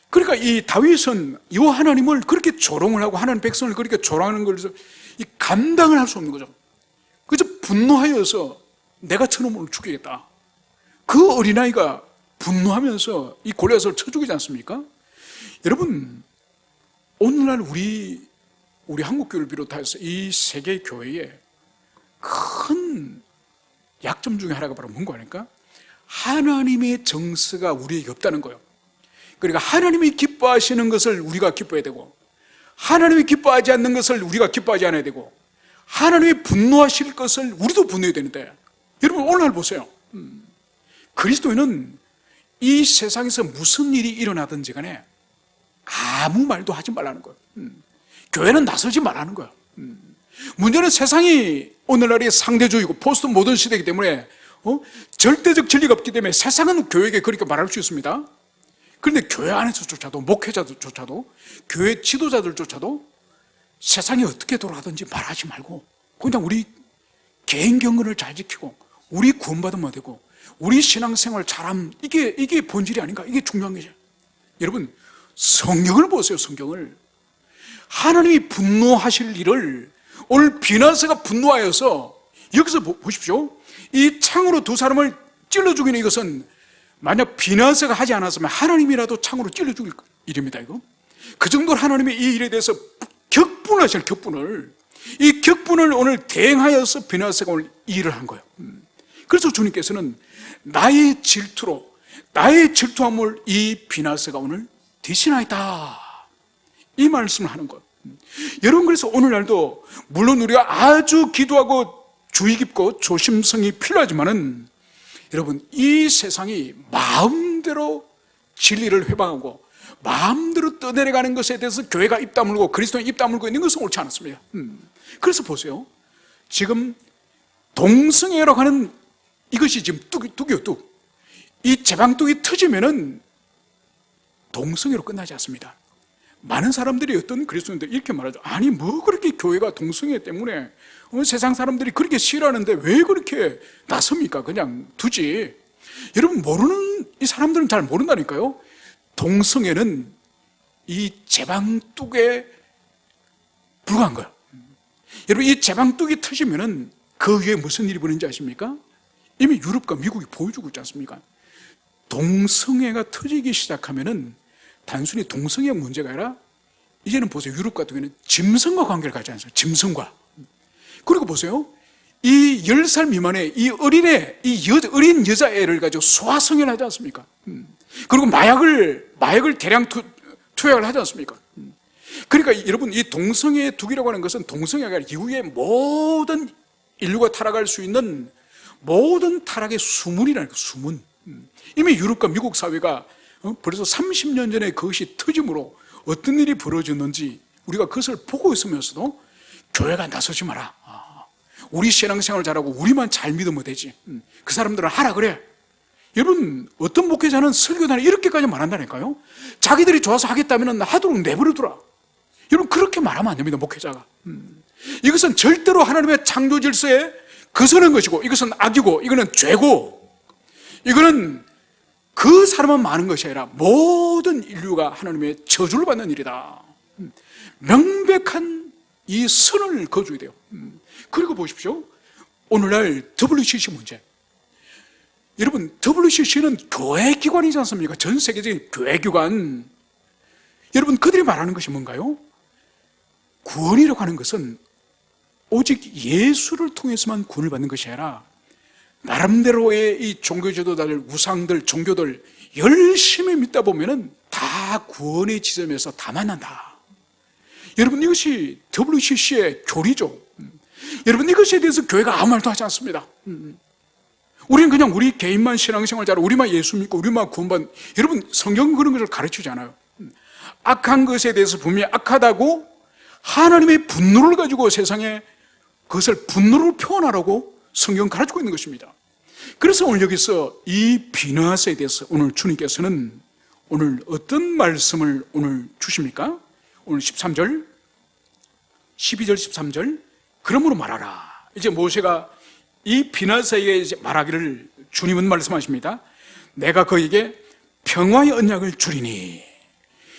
그러니까 이 다윗은 이 하나님을 그렇게 조롱을 하고 하나님 백성을 그렇게 조롱하는 것을 이 감당을 할 수 없는 거죠. 그래서 분노하여서 내가 저놈을 죽이겠다. 그 어린아이가 분노하면서 이 골리앗을 쳐 죽이지 않습니까? 여러분, 오늘날 우리 한국교회를 비롯해서 이 세계 교회에 큰 약점 중에 하나가 바로 뭔가 하니까, 하나님의 정서가 우리에게 없다는 거예요. 그러니까 하나님이 기뻐하시는 것을 우리가 기뻐해야 되고, 하나님이 기뻐하지 않는 것을 우리가 기뻐하지 않아야 되고, 하나님이 분노하실 것을 우리도 분노해야 되는데, 여러분 오늘 보세요. 그리스도인은 이 세상에서 무슨 일이 일어나든지 간에 아무 말도 하지 말라는 거예요. 교회는 나서지 말라는 거예요. 문제는 세상이 오늘날이 상대주의고 포스트 모던 시대이기 때문에 절대적 진리가 없기 때문에 세상은 교회에게 그렇게 말할 수 있습니다. 그런데 교회 안에서조차도, 목회자들조차도, 교회 지도자들조차도 세상이 어떻게 돌아가든지 말하지 말고 그냥 우리 개인 경건을 잘 지키고 우리 구원받으면 되고 우리 신앙생활 잘하면 이게 본질이 아닌가? 이게 중요한 거죠. 여러분, 성경을 보세요. 성경을. 하나님이 분노하실 일을 오늘 비나스가 분노하여서, 여기서 보십시오. 이 창으로 두 사람을 찔러 죽이는 이것은 만약 비나스가 하지 않았으면 하나님이라도 창으로 찔러 죽일 일입니다. 이거 그 정도로 하나님이 이 일에 대해서 격분을 하셔요. 이 격분을 오늘 대행하여서 비나스가 오늘 이 일을 한 거예요. 그래서 주님께서는 나의 질투함을 이 비나스가 오늘 대신하였다, 이 말씀을 하는 거예요. 여러분, 그래서 오늘날도 물론 우리가 아주 기도하고 주의 깊고 조심성이 필요하지만은, 여러분, 이 세상이 마음대로 진리를 회방하고 마음대로 떠내려가는 것에 대해서 교회가 입 다물고 그리스도인이 입 다물고 있는 것은 옳지 않았습니다. 그래서 보세요. 지금 동성애라고 하는 이것이 지금 뚝이요, 뚝. 이 제방뚝이 터지면은 동성애로 끝나지 않습니다. 많은 사람들이, 어떤 그리스도인들 이렇게 말하죠. 아니, 뭐 그렇게 교회가 동성애 때문에 세상 사람들이 그렇게 싫어하는데 왜 그렇게 나섭니까? 그냥 두지. 여러분, 모르는 이 사람들은 잘 모른다니까요. 동성애는 이 제방뚝에 불과한 거예요. 여러분, 이 제방뚝이 터지면은 그 위에 무슨 일이 벌어지는지 아십니까? 이미 유럽과 미국이 보여주고 있지 않습니까? 동성애가 터지기 시작하면은 단순히 동성애 문제가 아니라 이제는 보세요. 유럽 같은 경우는 짐승과 관계를 가지 않습니까? 짐승과. 그리고 보세요. 이 10살 미만의 이 어린애, 어린 여자애를 가지고 소아성애를 하지 않습니까? 그리고 마약을 대량 투약을 하지 않습니까? 그러니까 여러분, 이 동성애의 둑이라고 하는 것은 동성애가 이후에 모든 인류가 타락할 수 있는 모든 타락의 수문이라는 거예요. 수문. 이미 유럽과 미국 사회가 벌써 30년 전에 그것이 터짐으로 어떤 일이 벌어졌는지 우리가 그것을 보고 있으면서도 교회가 나서지 마라. 우리 신앙생활 잘하고 우리만 잘 믿으면 되지. 그 사람들은 하라 그래. 여러분, 어떤 목회자는 설교단에 이렇게까지 말한다니까요. 자기들이 좋아서 하겠다면 하도록 내버려두라. 여러분, 그렇게 말하면 안 됩니다, 목회자가. 이것은 절대로 하나님의 창조 질서에 거스는 것이고, 이것은 악이고, 이거는 죄고, 이거는 그 사람만 많은 것이 아니라 모든 인류가 하나님의 저주를 받는 일이다. 명백한 이 선을 거둬야 돼요. 그리고 보십시오. 오늘날 WCC 문제. 여러분, WCC는 교회 기관이지 않습니까? 전 세계적인 교회 기관. 여러분, 그들이 말하는 것이 뭔가요? 구원이라고 하는 것은 오직 예수를 통해서만 구원을 받는 것이 아니라 나름대로의 이 종교 지도자들, 우상들, 종교들 열심히 믿다 보면은 다 구원의 지점에서 다 만난다. 여러분, 이것이 WCC의 교리죠. 여러분, 이것에 대해서 교회가 아무 말도 하지 않습니다. 우리는 그냥 우리 개인만 신앙생활 잘하고 우리만 예수 믿고 우리만 구원받는, 여러분, 성경은 그런 것을 가르치지 않아요. 악한 것에 대해서 분명히 악하다고 하나님의 분노를 가지고 세상에 그것을 분노로 표현하라고 성경은 가르치고 있는 것입니다. 그래서 오늘 여기서 이 비나스에 대해서 오늘 주님께서는 오늘 어떤 말씀을 오늘 주십니까? 오늘 13절, 12절, 13절, 그러므로 말하라. 이제 모세가 이 비나스에게 이제 말하기를 주님은 말씀하십니다. 내가 그에게 평화의 언약을 주리니.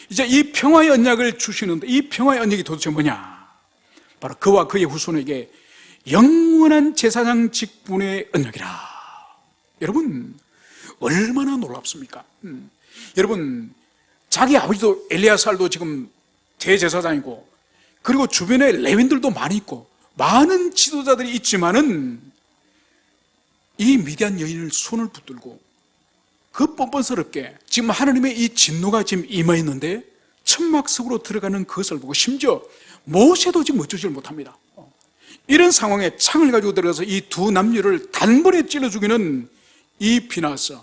이제 이 평화의 언약을 주시는데 이 평화의 언약이 도대체 뭐냐? 바로 그와 그의 후손에게 영원한 제사장 직분의 언약이라. 여러분, 얼마나 놀랍습니까? 여러분, 자기 아버지도 엘리야살도 지금 대제사장이고, 그리고 주변에 레윈들도 많이 있고 많은 지도자들이 있지만은 이 미디안 여인을 손을 붙들고 그 뻔뻔스럽게 지금 하나님의 이 진노가 지금 임하였는데 천막 속으로 들어가는 그것을 보고 심지어 모세도 지금 어쩌지를 못합니다. 이런 상황에 창을 가지고 들어가서 이 두 남녀를 단번에 찔러 죽이는 이 비나스,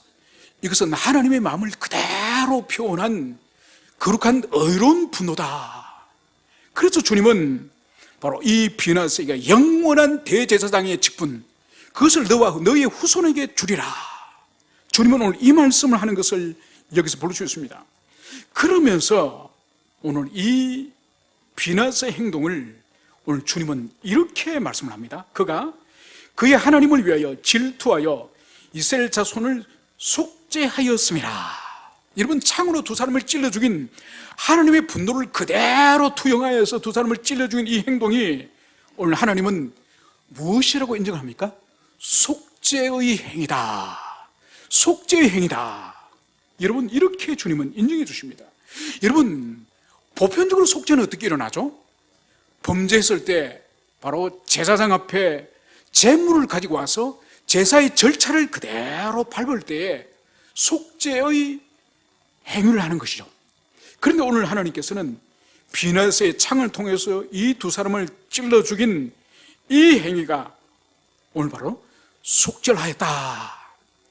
이것은 하나님의 마음을 그대로 표현한 거룩한 의로운 분노다. 그래서 주님은 바로 이 비나스에게 영원한 대제사장의 직분, 그것을 너와 너의 후손에게 주리라. 주님은 오늘 이 말씀을 하는 것을 여기서 볼 수 있습니다. 그러면서 오늘 이 비나스의 행동을 오늘 주님은 이렇게 말씀을 합니다. 그가 그의 하나님을 위하여 질투하여 이스라엘 자손을 속죄하였음이라. 여러분, 창으로 두 사람을 찔러 죽인 하나님의 분노를 그대로 투영하여서 두 사람을 찔러 죽인 이 행동이 오늘 하나님은 무엇이라고 인정합니까? 속죄의 행위다. 속죄의 행위다. 여러분, 이렇게 주님은 인정해 주십니다. 여러분, 보편적으로 속죄는 어떻게 일어나죠? 범죄했을 때 바로 제사장 앞에 제물을 가지고 와서 제사의 절차를 그대로 밟을 때에 속죄의 행위를 하는 것이죠. 그런데 오늘 하나님께서는 비나스의 창을 통해서 이 두 사람을 찔러 죽인 이 행위가 오늘 바로 속죄를 하였다.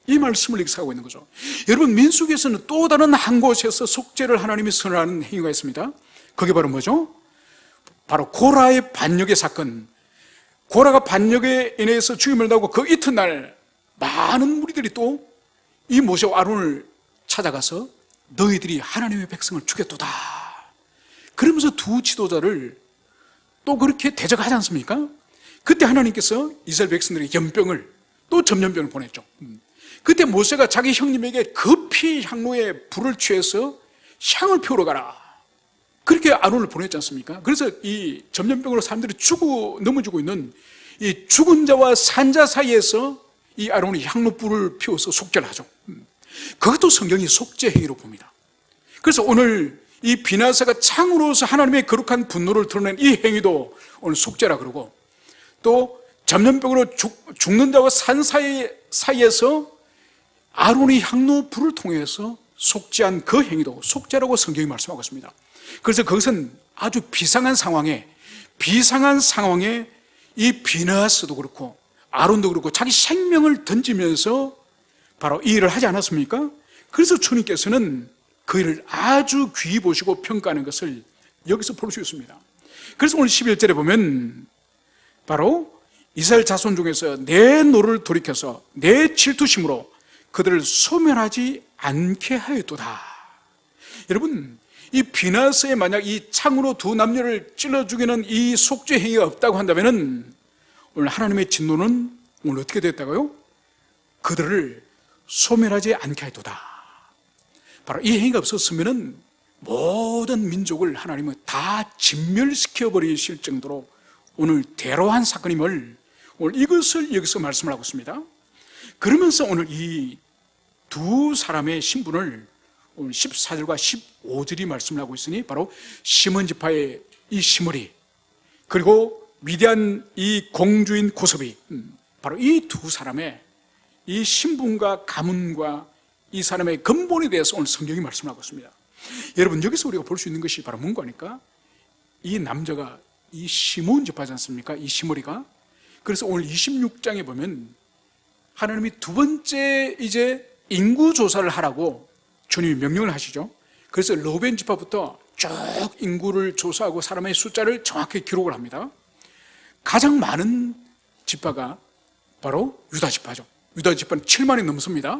이 말씀을 익사하고 있는 거죠. 여러분, 민수기에서는 또 다른 한 곳에서 속죄를 하나님이 선언하는 행위가 있습니다. 그게 바로 뭐죠? 바로 고라의 반역의 사건. 고라가 반역에 인해서 죽임을 당하고 그 이튿날 많은 무리들이 또 이 모세와 아론을 찾아가서 너희들이 하나님의 백성을 죽였도다. 그러면서 두 지도자를 또 그렇게 대적하지 않습니까? 그때 하나님께서 이스라엘 백성들에게 연병을, 또 전염병을 보냈죠. 그때 모세가 자기 형님에게 급히 향로에 불을 취해서 향을 피우러 가라, 그렇게 아론을 보냈지 않습니까? 그래서 이 전염병으로 사람들이 넘어지고 있는 이 죽은 자와 산 자 사이에서 이 아론이 향로불을 피워서 속죄를 하죠. 그것도 성경이 속죄 행위로 봅니다. 그래서 오늘 이 비나스가 창으로서 하나님의 거룩한 분노를 드러낸 이 행위도 오늘 속죄라 그러고, 또 전염병으로 죽는 자와 산 사이에서 아론이 향로불을 통해서 속죄한 그 행위도 속죄라고 성경이 말씀하고 있습니다. 그래서 그것은 아주 비상한 상황에 이 비나스도 그렇고 아론도 그렇고 자기 생명을 던지면서 바로 이 일을 하지 않았습니까? 그래서 주님께서는 그 일을 아주 귀히 보시고 평가하는 것을 여기서 볼 수 있습니다. 그래서 오늘 11절에 보면 바로 이스라엘 자손 중에서 내 노를 돌이켜서 내 질투심으로 그들을 소멸하지 않게 하였도다. 여러분, 이 비나스에 만약 이 창으로 두 남녀를 찔러 죽이는 이 속죄 행위가 없다고 한다면 오늘 하나님의 진노는 오늘 어떻게 됐다고요? 그들을 소멸하지 않게 하였도다. 바로 이 행위가 없었으면 모든 민족을 하나님은 다 진멸시켜 버리실 정도로 오늘 대로한 사건임을 오늘 이것을 여기서 말씀을 하고 있습니다. 그러면서 오늘 이 두 사람의 신분을 오늘 14절과 15절이 말씀을 하고 있으니 바로 시몬 지파의 이 시므리, 그리고 미디안 이 공주인 고섭이, 바로 이 두 사람의 이 신분과 가문과 이 사람의 근본에 대해서 오늘 성경이 말씀을 하고 있습니다. 여러분, 여기서 우리가 볼 수 있는 것이 바로 뭔가 하니까 이 남자가 이 시몬 지파지 않습니까? 이 시므리가. 그래서 오늘 26장에 보면 하나님이 두 번째 이제 인구 조사를 하라고 주님이 명령을 하시죠. 그래서 르우벤 지파부터 쭉 인구를 조사하고 사람의 숫자를 정확히 기록을 합니다. 가장 많은 지파가 바로 유다 지파죠. 유다 지파는 7만이 넘습니다.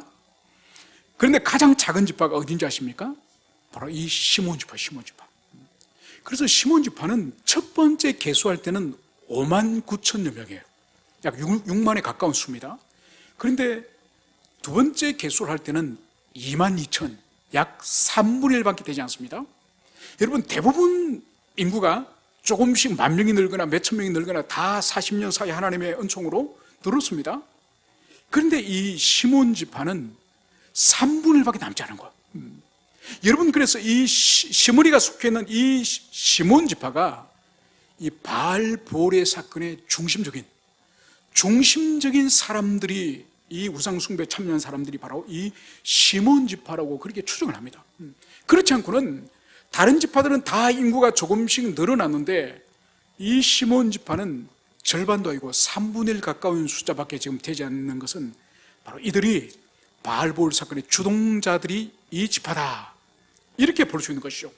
그런데 가장 작은 지파가 어딘지 아십니까? 바로 이 시몬 지파, 시몬 지파. 그래서 시몬 지파는 첫 번째 계수할 때는 5만 9천여 명이에요. 약 6만에 가까운 수입니다. 그런데 두 번째 계수를 할 때는 2만 2천, 약 3분의 1밖에 되지 않습니다. 여러분, 대부분 인구가 조금씩 만 명이 늘거나 몇천 명이 늘거나 다 40년 사이 하나님의 은총으로 늘었습니다. 그런데 이 시몬 지파는 3분의 1밖에 남지 않은 거예요. 여러분, 그래서 이 시므리가 속해 있는 이 시몬 지파가 이 바알볼의 사건의 중심적인 사람들이, 이 우상숭배 참여한 사람들이 바로 이 시몬 지파라고 그렇게 추정을 합니다. 그렇지 않고는 다른 지파들은 다 인구가 조금씩 늘어났는데 이 시몬 지파는 절반도 아니고 3분의 1 가까운 숫자밖에 지금 되지 않는 것은 바로 이들이 바알볼 사건의 주동자들이 이 지파다, 이렇게 볼 수 있는 것이죠.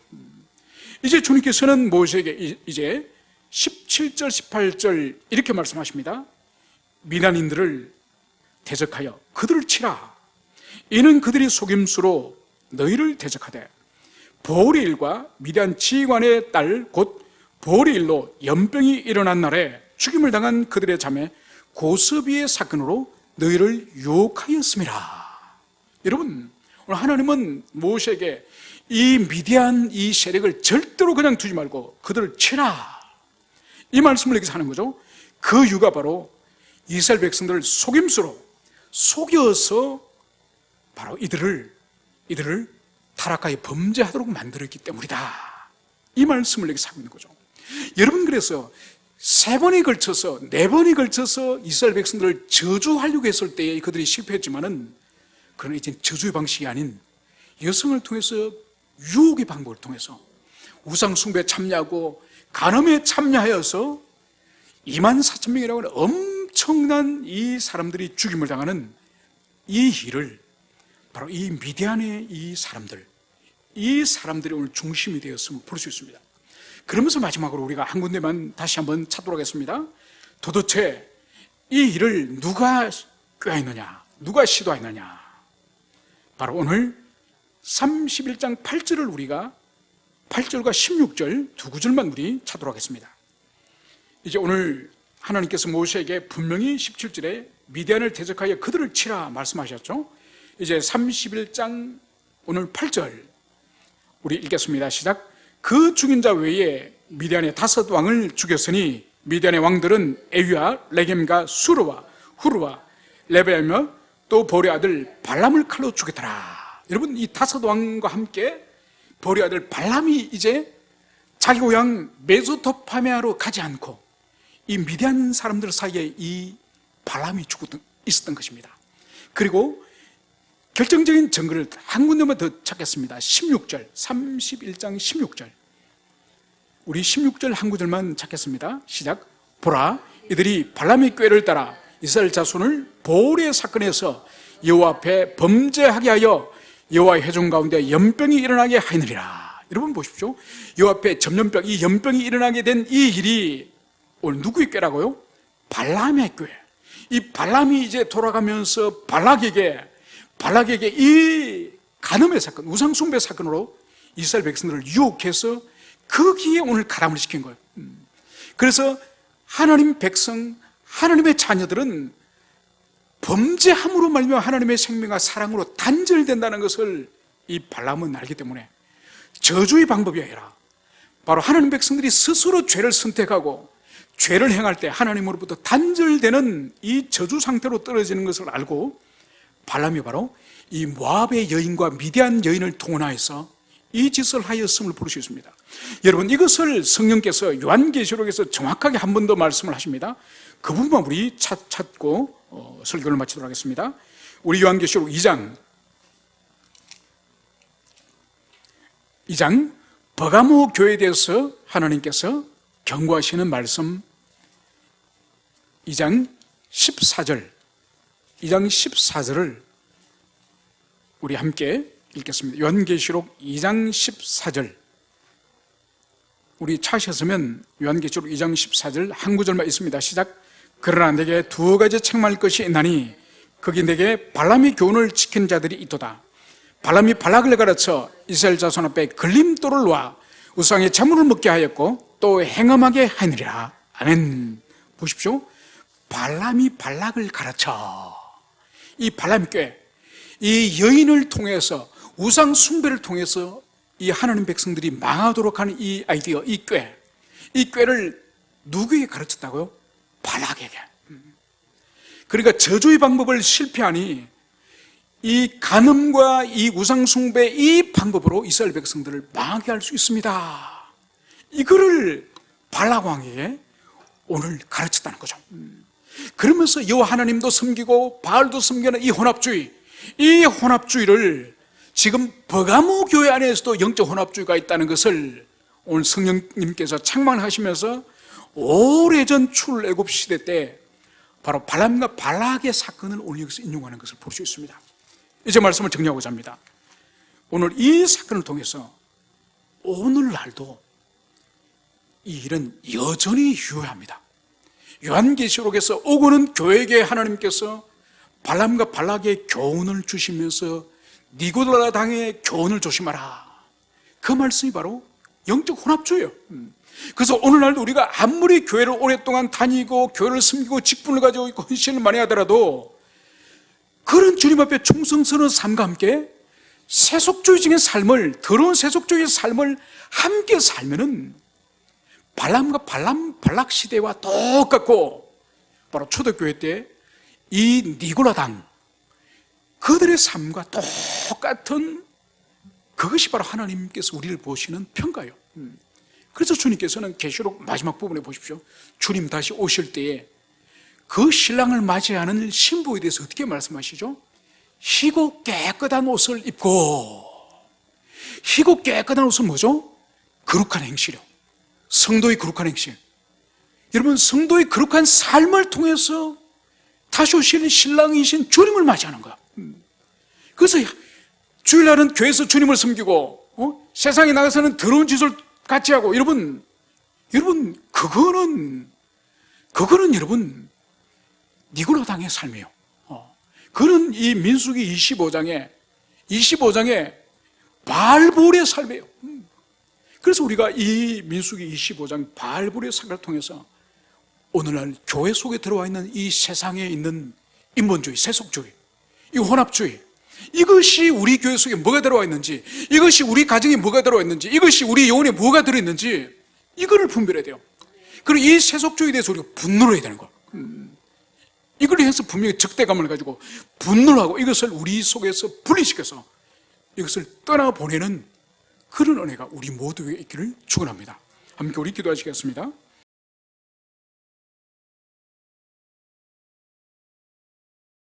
이제 주님께서는 모세에게 이제 17절 18절 이렇게 말씀하십니다. 미디안인들을 대적하여 그들을 치라. 이는 그들이 속임수로 너희를 대적하되 보울의 일과 미디안 지휘관의 딸 곧 보울의 일로 연병이 일어난 날에 죽임을 당한 그들의 자매 고섭이의 사건으로 너희를 유혹하였음이라. 여러분, 오늘 하나님은 모세에게 이 미디안 이 세력을 절대로 그냥 두지 말고 그들을 치라, 이 말씀을 여기서 하는 거죠. 그 이유가 바로 이스라엘 백성들을 속임수로 속여서 바로 이들을 타락하여 범죄하도록 만들었기 때문이다, 이 말씀을 여기서 하고 있는 거죠. 여러분, 그래서 3번에 걸쳐서 4번에 걸쳐서 이스라엘 백성들을 저주하려고 했을 때에 그들이 실패했지만은, 그러나 이제 저주의 방식이 아닌 여성을 통해서, 유혹의 방법을 통해서 우상 숭배에 참여하고 간음에 참여하여서 2만 4천 명이라고 하는 엄청난 이 사람들이 죽임을 당하는 이 일을 바로 이 미디안의 이 사람들이 오늘 중심이 되었음을 볼 수 있습니다. 그러면서 마지막으로 우리가 한 군데만 다시 한번 찾도록 하겠습니다. 도대체 이 일을 누가 꾀하였느냐, 누가 시도하였느냐. 바로 오늘 31장 8절을 우리가 8절과 16절 두 구절만 우리 찾도록 하겠습니다. 이제 오늘 하나님께서 모세에게 분명히 17절에 미디안을 대적하여 그들을 치라 말씀하셨죠. 이제 31장 오늘 8절 우리 읽겠습니다. 시작. 그 죽인 자 외에 미디안의 5 왕을 죽였으니 미디안의 왕들은 에위와 레겜과 수르와 후르와 레벨며 또 보리 아들 발람을 칼로 죽였더라. 여러분, 이 5 왕과 함께 보리 아들 발람이 이제 자기 고향 메소포타미아로 가지 않고 이 미디안 사람들 사이에 이 발람이 죽고 있었던 것입니다. 그리고 결정적인 증거를 한 군데만 더 찾겠습니다. 16절, 31장 16절. 우리 16절 한 구절만 찾겠습니다. 시작. 보라, 이들이 발람의 꾀를 따라 이스라엘 자손을 보울의 사건에서 여호와 앞에 범죄하게 하여 여호와의 회중 가운데 연병이 일어나게 하느니라. 여러분 보십시오. 여호와 앞에 전염병, 이 연병이 일어나게 된 이 일이 오늘 누구의 꾀라고요? 발람의 꾀. 이 발람이 이제 돌아가면서 발락에게 이 간음의 사건, 우상숭배 사건으로 이스라엘 백성들을 유혹해서 거기에 오늘 가담을 시킨 거예요. 그래서 하나님 백성, 하나님의 자녀들은 범죄함으로 말미암아 하나님의 생명과 사랑으로 단절된다는 것을 이 발람은 알기 때문에 저주의 방법이 아니라 바로 하나님 백성들이 스스로 죄를 선택하고 죄를 행할 때 하나님으로부터 단절되는 이 저주 상태로 떨어지는 것을 알고 발람이 바로 이 모압의 여인과 미디안 여인을 동원하여서 이 짓을 하였음을 볼 수 있습니다. 여러분, 이것을 성령께서 요한계시록에서 정확하게 한 번 더 말씀을 하십니다. 그 부분만 우리 찾고 설교를 마치도록 하겠습니다. 우리 요한계시록 2장 버가모 교회에 대해서 하나님께서 경고하시는 말씀, 2장 14절을 우리 함께 읽겠습니다. 요한계시록 2장 14절, 우리 찾으셨으면 요한계시록 2장 14절 한 구절만 있습니다. 시작. 그러나 내게 두 가지 책망할 것이 있나니 거기 내게 발람의 교훈을 지킨 자들이 있도다. 발람이 발락을 가르쳐 이스라엘 자손 앞에 걸림돌을 놓아 우상의 재물을 먹게 하였고 또 행음하게 하느니라. 아멘. 보십시오. 발람이 발락을 가르쳐, 이 발람의 꾀, 이 여인을 통해서, 우상 숭배를 통해서 이 하나님 백성들이 망하도록 하는 이 아이디어, 이 꾀를 누구에게 가르쳤다고요? 발락에게. 그러니까 저주의 방법을 실패하니 이 간음과 이 우상 숭배 이 방법으로 이스라엘 백성들을 망하게 할 수 있습니다. 이거를 발락 왕에게 오늘 가르쳤다는 거죠. 그러면서 여호와 하나님도 섬기고 바알도 섬기는 이 혼합주의를 지금 버가모 교회 안에서도 영적 혼합주의가 있다는 것을 오늘 성령님께서 책망하시면서 오래전 출애굽 시대 때 바로 발람과 발락의 사건을 오늘 여기서 인용하는 것을 볼 수 있습니다. 이제 말씀을 정리하고자 합니다. 오늘 이 사건을 통해서 오늘날도 이 일은 여전히 유효합니다. 요한계시록에서 오고는 교회에게 하나님께서 발람과 발락의 교훈을 주시면서 니고라 당의 교훈을 조심하라, 그 말씀이 바로 영적 혼합주의예요. 그래서 오늘날도 우리가 아무리 교회를 오랫동안 다니고 교회를 섬기고 직분을 가지고 있고 헌신을 많이 하더라도 그런 주님 앞에 충성스러운 삶과 함께 세속주의적인 삶을, 더러운 세속주의의 삶을 함께 살면은 발람과 발락 시대와 똑같고 바로 초대교회 때 이 니고라 당 그들의 삶과 똑같은, 그것이 바로 하나님께서 우리를 보시는 평가예요. 그래서 주님께서는 계시록 마지막 부분에 보십시오. 주님 다시 오실 때에 그 신랑을 맞이하는 신부에 대해서 어떻게 말씀하시죠? 희고 깨끗한 옷을 입고, 희고 깨끗한 옷은 뭐죠? 거룩한 행실이요. 성도의 거룩한 행실. 여러분, 성도의 거룩한 삶을 통해서 다시 오시는 신랑이신 주님을 맞이하는 거야. 그래서 주일날은 교회에서 주님을 섬기고 세상에 나가서는 더러운 짓을 같이 하고, 여러분 그거는 여러분 니고라 당의 삶이에요. 그는 이 민수기 25장에 바알볼의 삶이에요. 그래서 우리가 이 민수기 25장 바알볼의 삶을 통해서 오늘날 교회 속에 들어와 있는 이 세상에 있는 인본주의, 세속주의, 이 혼합주의, 이것이 우리 교회 속에 뭐가 들어와 있는지, 이것이 우리 가정에 뭐가 들어와 있는지, 이것이 우리 영혼에 뭐가 들어있는지 이거를 분별해야 돼요. 그리고 이 세속주의에 대해서 우리가 분노를 해야 되는 거예요. 이걸 해서 분명히 적대감을 가지고 분노를 하고 이것을 우리 속에서 분리시켜서 이것을 떠나보내는 그런 은혜가 우리 모두에게 있기를 축원합니다. 함께 우리 기도하시겠습니다.